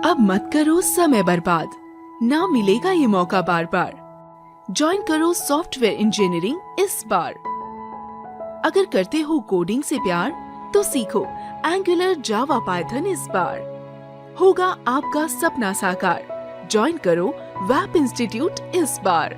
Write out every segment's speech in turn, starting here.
अब मत करो समय बर्बाद, ना मिलेगा ये मौका बार बार। ज्वाइन करो सॉफ्टवेयर इंजीनियरिंग इस बार। अगर करते हो कोडिंग से प्यार तो सीखो एंगुलर जावा पाइथन इस बार। होगा आपका सपना साकार, ज्वाइन करो वेब इंस्टीट्यूट इस बार।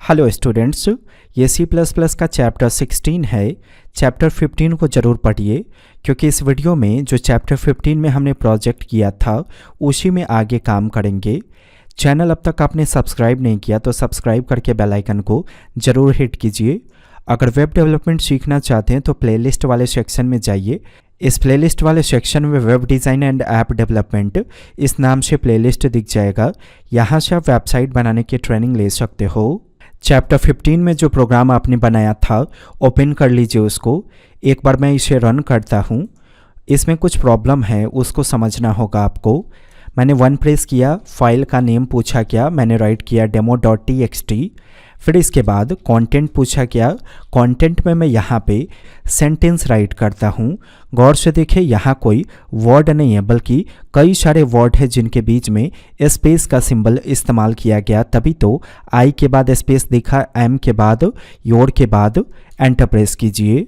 हेलो स्टूडेंट्स, ये C++ का चैप्टर 16 है। चैप्टर 15 को ज़रूर पढ़िए, क्योंकि इस वीडियो में जो चैप्टर 15 में हमने प्रोजेक्ट किया था उसी में आगे काम करेंगे। चैनल अब तक आपने सब्सक्राइब नहीं किया तो सब्सक्राइब करके बेल आइकन को ज़रूर हिट कीजिए। अगर वेब डेवलपमेंट सीखना चाहते हैं तो प्लेलिस्ट वाले सेक्शन में जाइए। इस प्लेलिस्ट वाले सेक्शन में web design and app development इस नाम से प्लेलिस्ट दिख जाएगा। यहाँ से आप वेबसाइट बनाने की ट्रेनिंग ले सकते हो। चैप्टर 15 में जो प्रोग्राम आपने बनाया था ओपन कर लीजिए उसको। एक बार मैं इसे रन करता हूँ। इसमें कुछ प्रॉब्लम है, उसको समझना होगा आपको। मैंने 1 प्रेस किया, फाइल का नेम पूछा क्या, मैंने राइट किया demo.txt। फिर इसके बाद कंटेंट पूछा क्या, कंटेंट में मैं यहाँ पे सेंटेंस राइट करता हूँ। गौर से देखिए, यहाँ कोई वर्ड नहीं है बल्कि कई सारे वर्ड है जिनके बीच में स्पेस का सिंबल इस्तेमाल किया गया। तभी तो आई के बाद स्पेस दिखा, एम के बाद, योर के बाद एंटर प्रेस कीजिए।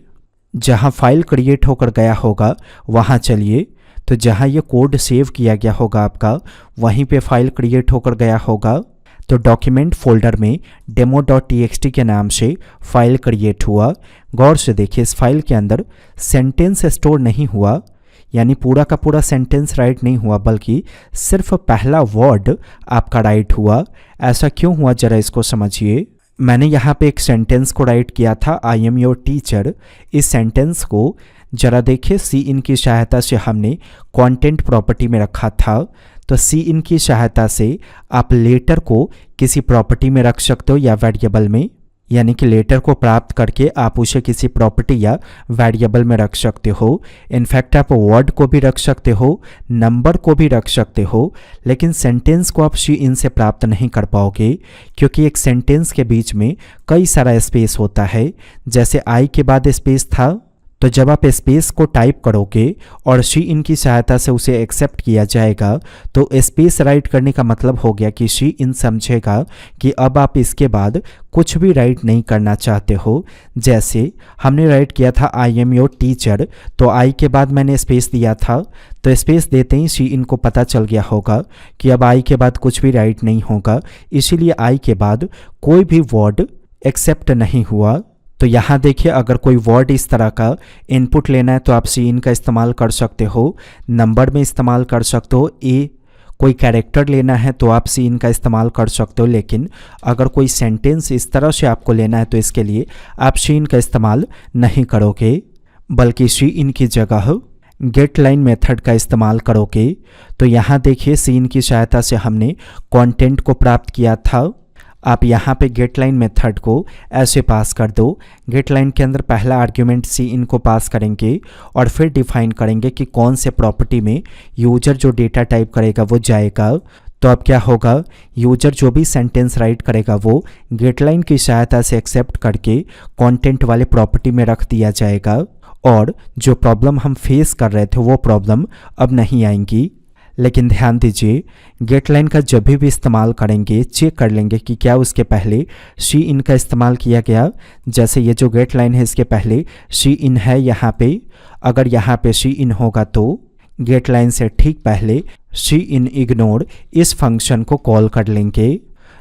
जहाँ फाइल क्रिएट होकर गया होगा वहाँ चलिए। तो जहाँ ये कोड सेव किया गया होगा आपका, वहीं पे फाइल क्रिएट होकर गया होगा। तो डॉक्यूमेंट फोल्डर में demo.txt के नाम से फाइल क्रिएट हुआ। गौर से देखिए, इस फाइल के अंदर सेंटेंस स्टोर नहीं हुआ, यानी पूरा का पूरा सेंटेंस राइट नहीं हुआ, बल्कि सिर्फ पहला वर्ड आपका राइट हुआ। ऐसा क्यों हुआ, जरा इसको समझिए। मैंने यहाँ पे एक सेंटेंस को राइट किया था, आई एम योर टीचर। इस सेंटेंस को जरा देखिए, Cin की सहायता से हमने कंटेंट प्रॉपर्टी में रखा था। तो Cin की सहायता से आप लेटर को किसी प्रॉपर्टी में रख सकते हो या वेरिएबल में, यानी कि लेटर को प्राप्त करके आप उसे किसी प्रॉपर्टी या वेरिएबल में रख सकते हो। इनफैक्ट आप वर्ड को भी रख सकते हो, नंबर को भी रख सकते हो, लेकिन सेंटेंस को आप Cin से प्राप्त नहीं कर पाओगे, क्योंकि एक सेंटेंस के बीच में कई सारा स्पेस होता है। जैसे आई के बाद स्पेस था, तो जब आप स्पेस को टाइप करोगे और Cin की सहायता से उसे एक्सेप्ट किया जाएगा, तो स्पेस राइट करने का मतलब हो गया कि Cin समझेगा कि अब आप इसके बाद कुछ भी राइट नहीं करना चाहते हो। जैसे हमने राइट किया था आई एम योर टीचर, तो आई के बाद मैंने स्पेस दिया था, तो स्पेस देते ही Cin को पता चल गया होगा कि अब आई के बाद कुछ भी राइट नहीं होगा, इसीलिए आई के बाद कोई भी वर्ड एक्सेप्ट नहीं हुआ। तो यहाँ देखिए, अगर कोई वर्ड इस तरह का इनपुट लेना है तो आप Cin का इस्तेमाल कर सकते हो, नंबर में इस्तेमाल कर सकते हो। कोई कैरेक्टर लेना है तो आप Cin का इस्तेमाल कर सकते हो, लेकिन अगर कोई सेंटेंस इस तरह से आपको लेना है तो इसके लिए आप Cin का इस्तेमाल नहीं करोगे, बल्कि Cin की जगह गेट लाइन मेथड का इस्तेमाल करोगे। तो यहाँ देखिए, Cin की सहायता से हमने कंटेंट को प्राप्त किया था। आप यहाँ पे गेट लाइन मेथड को ऐसे पास कर दो। गेट लाइन के अंदर पहला आर्ग्यूमेंट Cin को पास करेंगे और फिर डिफाइन करेंगे कि कौन से प्रॉपर्टी में यूजर जो डेटा टाइप करेगा वो जाएगा। तो अब क्या होगा, यूजर जो भी सेंटेंस राइट करेगा वो गेट लाइन की सहायता से एक्सेप्ट करके कंटेंट वाले प्रॉपर्टी में रख दिया जाएगा, और जो प्रॉब्लम हम फेस कर रहे थे वो प्रॉब्लम अब नहीं आएंगी। लेकिन ध्यान दीजिए, गेट लाइन का जब भी इस्तेमाल करेंगे चेक कर लेंगे कि क्या उसके पहले Cin का इस्तेमाल किया गया। जैसे ये जो गेट लाइन है इसके पहले Cin है यहाँ पे, अगर यहाँ पे Cin होगा तो गेट लाइन से ठीक पहले Cin इग्नोर इस फंक्शन को कॉल कर लेंगे।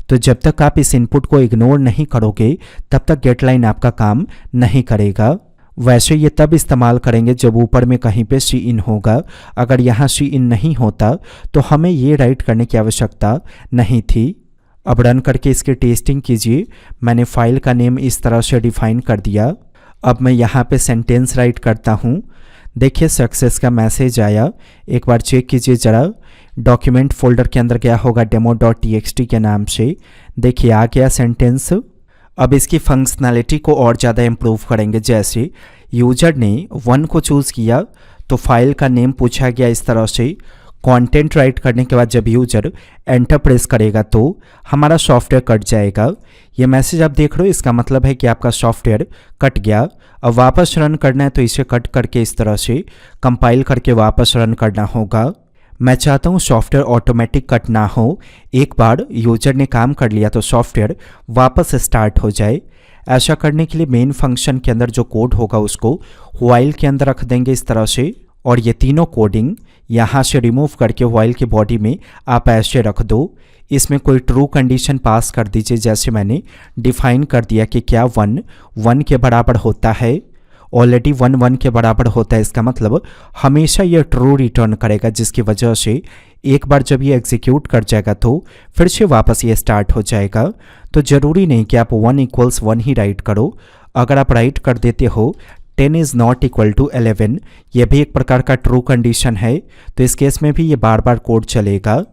तो जब तक आप इस इनपुट को इग्नोर नहीं करोगे तब तक गेट लाइन आपका काम नहीं करेगा। वैसे ये तब इस्तेमाल करेंगे जब ऊपर में कहीं पे Cin होगा। अगर यहाँ Cin नहीं होता तो हमें ये राइट करने की आवश्यकता नहीं थी। अब रन करके इसकी टेस्टिंग कीजिए। मैंने फाइल का नेम इस तरह से डिफाइन कर दिया। अब मैं यहाँ पे सेंटेंस राइट करता हूँ। देखिए, सक्सेस का मैसेज आया। एक बार चेक कीजिए ज़रा, डॉक्यूमेंट फोल्डर के अंदर गया होगा demo.txt के नाम से। देखिए आ गया सेंटेंस। अब इसकी फंक्शनैलिटी को और ज़्यादा इम्प्रूव करेंगे। जैसे यूजर ने 1 को चूज़ किया तो फाइल का नेम पूछा गया इस तरह से, कंटेंट राइट करने के बाद जब यूजर एंटर प्रेस करेगा तो हमारा सॉफ्टवेयर कट जाएगा। ये मैसेज आप देख रहे हो, इसका मतलब है कि आपका सॉफ्टवेयर कट गया। अब वापस रन करना है तो इसे कट करके इस तरह से कंपाइल करके वापस रन करना होगा। मैं चाहता हूँ सॉफ्टवेयर ऑटोमेटिक कट ना हो, एक बार यूजर ने काम कर लिया तो सॉफ्टवेयर वापस स्टार्ट हो जाए। ऐसा करने के लिए मेन फंक्शन के अंदर जो कोड होगा उसको व्हाइल के अंदर रख देंगे इस तरह से, और ये तीनों कोडिंग यहाँ से रिमूव करके व्हाइल की बॉडी में आप ऐसे रख दो। इसमें कोई ट्रू कंडीशन पास कर दीजिए, जैसे मैंने डिफाइन कर दिया कि क्या 1 के बराबर होता है। ऑलरेडी 1 के बराबर होता है, इसका मतलब हमेशा ये ट्रू रिटर्न करेगा, जिसकी वजह से एक बार जब ये एग्जीक्यूट कर जाएगा तो फिर से वापस ये स्टार्ट हो जाएगा। तो ज़रूरी नहीं कि आप 1 = 1 ही राइट करो। अगर आप राइट कर देते हो 10 is not equal to 11, यह भी एक प्रकार का ट्रू कंडीशन है, तो इस केस में भी ये बार बार कोड चलेगा।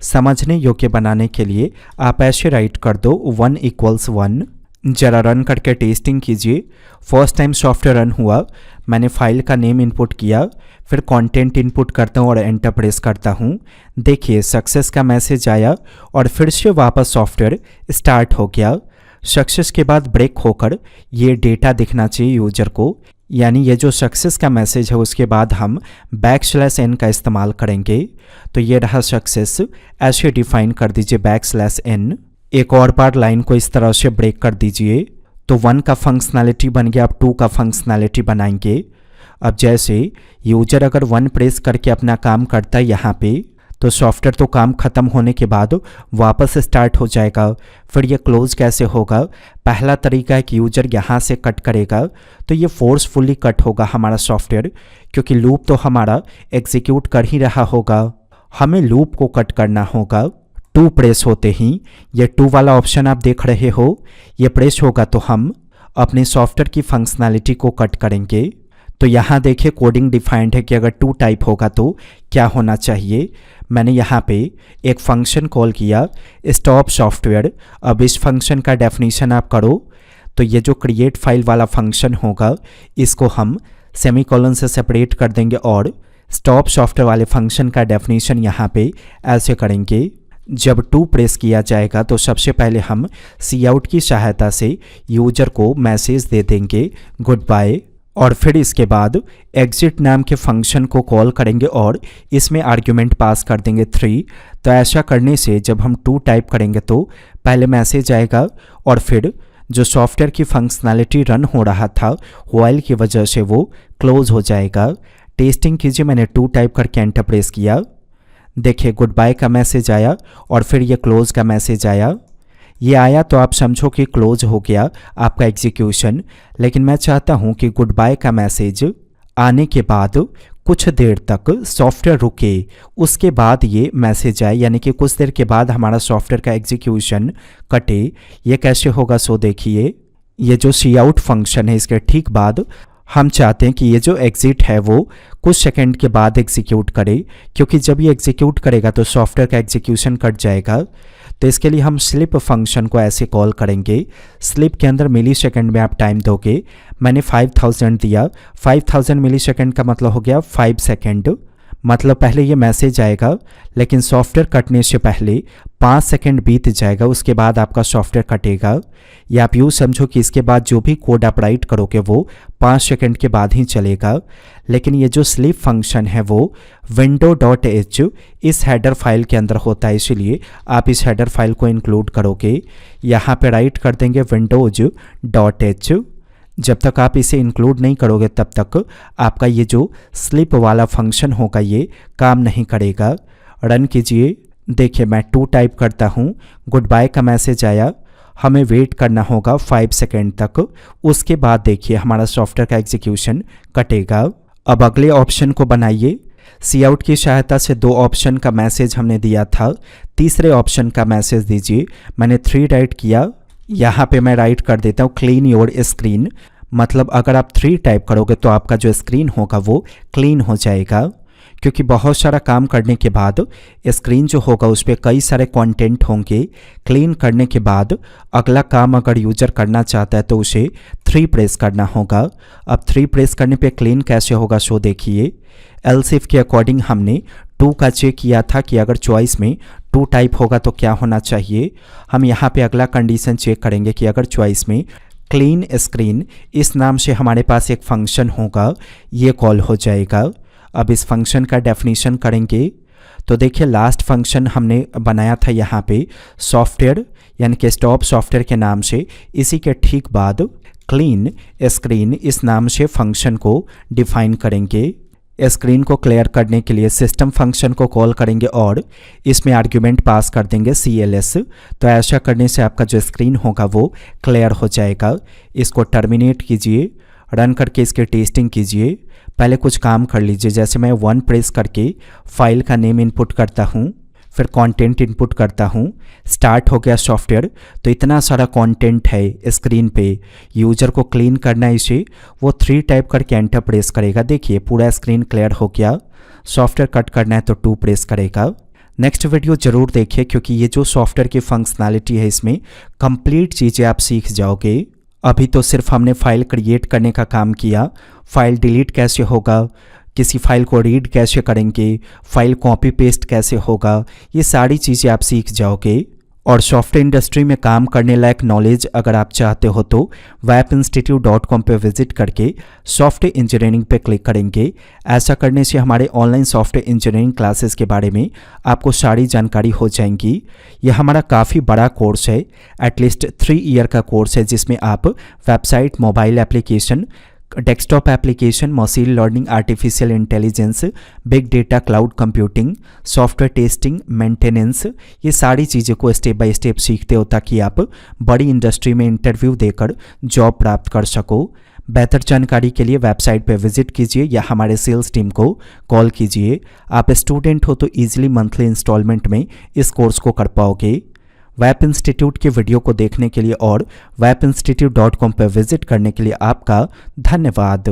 समझने योग्य बनाने के लिए आप ऐसे राइट कर दो 1 = 1। जरा रन करके टेस्टिंग कीजिए। फर्स्ट टाइम सॉफ्टवेयर रन हुआ, मैंने फाइल का नेम इनपुट किया, फिर कंटेंट इनपुट करता हूँ और एंटर प्रेस करता हूँ। देखिए सक्सेस का मैसेज आया और फिर से वापस सॉफ्टवेयर स्टार्ट हो गया। सक्सेस के बाद ब्रेक होकर ये डेटा दिखना चाहिए यूजर को, यानी ये जो सक्सेस का मैसेज है उसके बाद हम \n का इस्तेमाल करेंगे। तो ये रहा सक्सेस, ऐसे डिफाइन कर दीजिए \n। एक और बार लाइन को इस तरह से ब्रेक कर दीजिए, तो 1 का फंक्शनैलिटी बन गया, अब 2 का फंक्शनैलिटी बनाएंगे। अब जैसे यूजर अगर 1 प्रेस करके अपना काम करता है यहाँ पे, तो सॉफ्टवेयर तो काम खत्म होने के बाद वापस स्टार्ट हो जाएगा। फिर ये क्लोज कैसे होगा? पहला तरीका है कि यूजर यहाँ से कट करेगा, तो ये फोर्सफुली कट होगा हमारा सॉफ्टवेयर, क्योंकि लूप तो हमारा एग्जीक्यूट कर ही रहा होगा। हमें लूप को कट करना होगा। 2 प्रेस होते ही ये 2 वाला ऑप्शन आप देख रहे हो, ये प्रेस होगा तो हम अपने सॉफ्टवेयर की फंक्शनैलिटी को कट करेंगे। तो यहाँ देखिए कोडिंग डिफाइंड है कि अगर 2 टाइप होगा तो क्या होना चाहिए। मैंने यहाँ पे एक फंक्शन कॉल किया स्टॉप सॉफ्टवेयर। अब इस फंक्शन का डेफिनेशन आप करो, तो ये जो क्रिएट फाइल वाला फंक्शन होगा इसको हम सेमीकोलन से सेपरेट कर देंगे और स्टॉप सॉफ्टवेयर वाले फंक्शन का डेफिनेशन यहाँ पे ऐसे करेंगे। जब 2 प्रेस किया जाएगा तो सबसे पहले हम Cout की सहायता से यूजर को मैसेज दे देंगे गुड बाय, और फिर इसके बाद एग्जिट नाम के फंक्शन को कॉल करेंगे और इसमें आर्ग्यूमेंट पास कर देंगे 3। तो ऐसा करने से जब हम 2 टाइप करेंगे तो पहले मैसेज आएगा और फिर जो सॉफ्टवेयर की फंक्शनैलिटी रन हो रहा था व्हाइल की वजह से वो क्लोज हो जाएगा। टेस्टिंग कीजिए, मैंने 2 टाइप करके एंटर प्रेस किया, देखिए गुड बाय का मैसेज आया और फिर ये क्लोज का मैसेज आया। ये आया तो आप समझो कि क्लोज हो गया आपका एग्जीक्यूशन, लेकिन मैं चाहता हूँ कि गुड बाय का मैसेज आने के बाद कुछ देर तक सॉफ्टवेयर रुके, उसके बाद ये मैसेज आए, यानी कि कुछ देर के बाद हमारा सॉफ्टवेयर का एग्जीक्यूशन कटे। ये कैसे होगा? सो देखिए, ये जो Cout फंक्शन है इसके ठीक बाद हम चाहते हैं कि ये जो एग्जिट है वो कुछ सेकंड के बाद एग्जीक्यूट करे, क्योंकि जब ये एग्जीक्यूट करेगा तो सॉफ्टवेयर का एग्जीक्यूशन कट जाएगा। तो इसके लिए हम स्लिप फंक्शन को ऐसे कॉल करेंगे। स्लिप के अंदर मिली सेकेंड में आप टाइम दोगे, मैंने 5000 दिया। 5000 मिली सेकेंड का मतलब हो गया 5 सेकेंड। मतलब पहले ये मैसेज आएगा लेकिन सॉफ्टवेयर कटने से पहले 5 सेकेंड बीत जाएगा, उसके बाद आपका सॉफ्टवेयर कटेगा। या आप यूँ समझो कि इसके बाद जो भी कोड आप राइट करोगे वो 5 सेकेंड के बाद ही चलेगा। लेकिन ये जो स्लीप फंक्शन है वो window.h इस हेडर फाइल के अंदर होता है, इसीलिए आप इस हेडर फाइल को इंक्लूड करोगे। यहाँ पे राइट कर देंगे windows.h। जब तक आप इसे इंक्लूड नहीं करोगे तब तक आपका ये जो स्लिप वाला फंक्शन होगा ये काम नहीं करेगा। रन कीजिए, देखिए मैं 2 टाइप करता हूँ, गुड बाय का मैसेज आया, हमें वेट करना होगा 5 सेकेंड तक, उसके बाद देखिए हमारा सॉफ्टवेयर का एग्जीक्यूशन कटेगा। अब अगले ऑप्शन को बनाइए। Cout की सहायता से 2 ऑप्शन का मैसेज हमने दिया था, तीसरे ऑप्शन का मैसेज दीजिए। मैंने 3 राइट किया, यहाँ पे मैं राइट कर देता हूँ क्लीन योर स्क्रीन। मतलब अगर आप 3 टाइप करोगे तो आपका जो स्क्रीन होगा वो क्लीन हो जाएगा, क्योंकि बहुत सारा काम करने के बाद स्क्रीन जो होगा उस पर कई सारे कंटेंट होंगे। क्लीन करने के बाद अगला काम अगर यूजर करना चाहता है तो उसे 3 प्रेस करना होगा। अब 3 प्रेस करने पे क्लीन कैसे होगा सो देखिए। एल्स इफ के अकॉर्डिंग हमने 2 का चेक किया था कि अगर चॉइस में 2 टाइप होगा तो क्या होना चाहिए। हम यहाँ पे अगला कंडीशन चेक करेंगे कि अगर चॉइस में क्लीन स्क्रीन इस नाम से हमारे पास एक फंक्शन होगा, ये कॉल हो जाएगा। अब इस फंक्शन का डेफिनेशन करेंगे तो देखिए लास्ट फंक्शन हमने बनाया था यहाँ पे सॉफ्टवेयर यानी कि स्टॉप सॉफ्टवेयर के नाम से, इसी के ठीक बाद क्लीन स्क्रीन इस नाम से फंक्शन को डिफाइन करेंगे। स्क्रीन को क्लियर करने के लिए सिस्टम फंक्शन को कॉल करेंगे और इसमें आर्ग्यूमेंट पास कर देंगे CLS। तो ऐसा करने से आपका जो स्क्रीन होगा वो क्लियर हो जाएगा। इसको टर्मिनेट कीजिए, रन करके इसकी टेस्टिंग कीजिए। पहले कुछ काम कर लीजिए, जैसे मैं 1 प्रेस करके फाइल का नेम इनपुट करता हूँ, फिर कंटेंट इनपुट करता हूँ, स्टार्ट हो गया सॉफ्टवेयर। तो इतना सारा कंटेंट है स्क्रीन पे, यूजर को क्लीन करना है इसे, वो 3 टाइप करके एंटर प्रेस करेगा। देखिए पूरा स्क्रीन क्लियर हो गया। सॉफ्टवेयर कट करना है तो 2 प्रेस करेगा। नेक्स्ट वीडियो जरूर देखिए क्योंकि ये जो सॉफ्टवेयर की फंक्शनैलिटी है इसमें कंप्लीट चीज़ें आप सीख जाओगे। अभी तो सिर्फ हमने फाइल क्रिएट करने का काम किया, फाइल डिलीट कैसे होगा, किसी फाइल को रीड कैसे करेंगे, फाइल कॉपी पेस्ट कैसे होगा, ये सारी चीज़ें आप सीख जाओगे। और सॉफ्टवेयर इंडस्ट्री में काम करने लायक नॉलेज अगर आप चाहते हो तो webinstitute.com पे विजिट करके सॉफ्टवेयर इंजीनियरिंग पे क्लिक करेंगे। ऐसा करने से हमारे ऑनलाइन सॉफ्टवेयर इंजीनियरिंग क्लासेस के बारे में आपको सारी जानकारी हो जाएंगी। यह हमारा काफ़ी बड़ा कोर्स है, एटलीस्ट 3 ईयर का कोर्स है, जिसमें आप website, mobile application, desktop application, machine learning, artificial intelligence, big data, cloud computing, software testing, maintenance, ये सारी चीज़ों को स्टेप बाय स्टेप सीखते हो ताकि आप बड़ी इंडस्ट्री में इंटरव्यू देकर जॉब प्राप्त कर सको। बेहतर जानकारी के लिए वेबसाइट पर विजिट कीजिए या हमारे सेल्स टीम को कॉल कीजिए। आप स्टूडेंट हो तो ईजिली मंथली इंस्टॉलमेंट में इस कोर्स को कर पाओगे। वेब इंस्टीट्यूट के वीडियो को देखने के लिए और webinstitute.com पर विजिट करने के लिए आपका धन्यवाद।